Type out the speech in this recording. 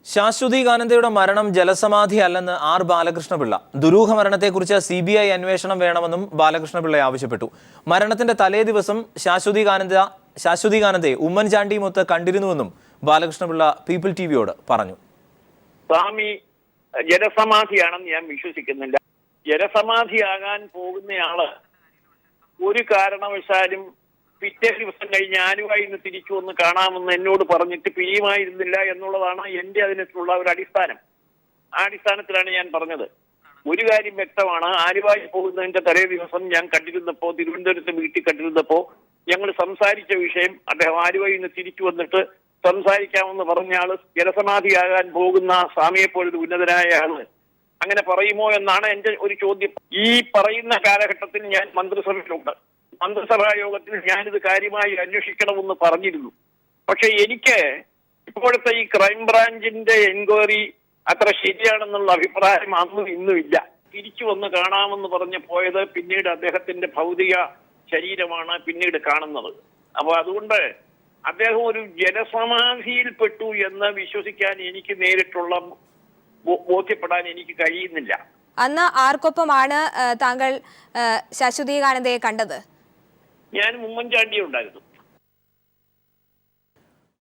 ശാശ്വതികാനന്ദയുടെ മരണം ജലസമാധിയല്ലെന്ന് ആർ ബാലകൃഷ്ണപിള്ള. ദുരൂഹ മരണത്തെക്കുറിച്ച് CBI അന്വേഷണം വേണമെന്നും ബാലകൃഷ്ണപിള്ള ആവശ്യപ്പെട്ടു. മരണത്തിന്റെ തലേ ദിവസം ശാശ്വതികാനന്ദയെ ഉമ്മൻചാണ്ടിയുമൊത്ത് കണ്ടിരുന്നുവെന്നും ബാലകൃഷ്ണപിള്ള പീപ്പിൾ ടിവിയോട് പറഞ്ഞു. സ്വാമി ജലസമാധിയാണെന്ന് ഞാൻ വിശ്വസിക്കുന്നില്ല. ജലസമാധിയാകാൻ പോകുന്നയാള് ഒരു കാരണവശാലും പിറ്റേ ദിവസം കഴിഞ്ഞ് ആലുവായി നിന്ന് തിരിച്ചു വന്ന് കാണാമെന്ന് എന്നോട് പറഞ്ഞിട്ട് പിരിയുമായിരുന്നില്ല എന്നുള്ളതാണ് എന്റെ അതിനുള്ള ഒരു അടിസ്ഥാനം. ആ അടിസ്ഥാനത്തിലാണ് ഞാൻ പറഞ്ഞത്. ഒരു കാര്യം വ്യക്തമാണ്, ആലുവായി പോകുന്നതിന്റെ തലേ ദിവസം ഞാൻ കണ്ടിരുന്നപ്പോ, തിരുവനന്തപുരത്ത് വീട്ടിൽ കണ്ടിരുന്നപ്പോ ഞങ്ങൾ സംസാരിച്ച വിഷയം, അദ്ദേഹം ആലുവായി നിന്ന് തിരിച്ചു വന്നിട്ട് സംസാരിക്കാമെന്ന് പറഞ്ഞ ആള് ജലസമാധിയാകാൻ പോകുന്ന സ്വാമിയെപ്പോലൊരു ഉന്നതനായ ആള് അങ്ങനെ പറയുമോ എന്നാണ് എന്റെ ഒരു ചോദ്യം. ഈ പറയുന്ന കാലഘട്ടത്തിൽ ഞാൻ മന്ത്രിസഭയിലുണ്ട്. മന്ത്രിസഭാ യോഗത്തിൽ ഞാനിത് കാര്യമായി അന്വേഷിക്കണമെന്ന് പറഞ്ഞിരുന്നു. പക്ഷെ എനിക്ക് ഇപ്പോഴത്തെ ഈ ക്രൈംബ്രാഞ്ചിന്റെ എൻക്വയറി അത്ര ശരിയാണെന്നുള്ള അഭിപ്രായം അന്നും ഇന്നും ഇല്ല. തിരിച്ചു വന്ന് കാണാമെന്ന് പറഞ്ഞ് പോയത് പിന്നീട് അദ്ദേഹത്തിന്റെ ഭൗതിക ശരീരമാണ് പിന്നീട് കാണുന്നത്. അപ്പൊ അതുകൊണ്ട് അദ്ദേഹം ഒരു ജലസമാധിയിൽപ്പെട്ടു എന്ന് വിശ്വസിക്കാൻ എനിക്ക് നേരിട്ടുള്ള ബോധ്യപ്പെടാൻ എനിക്ക് കഴിയുന്നില്ല. അന്ന് ആർക്കൊപ്പമാണ് താങ്കൾ ശാശ്വതികാനന്ദയെ കണ്ടത്? ഞാൻ ഉമ്മൻചാണ്ടി ഉണ്ടായിരുന്നു.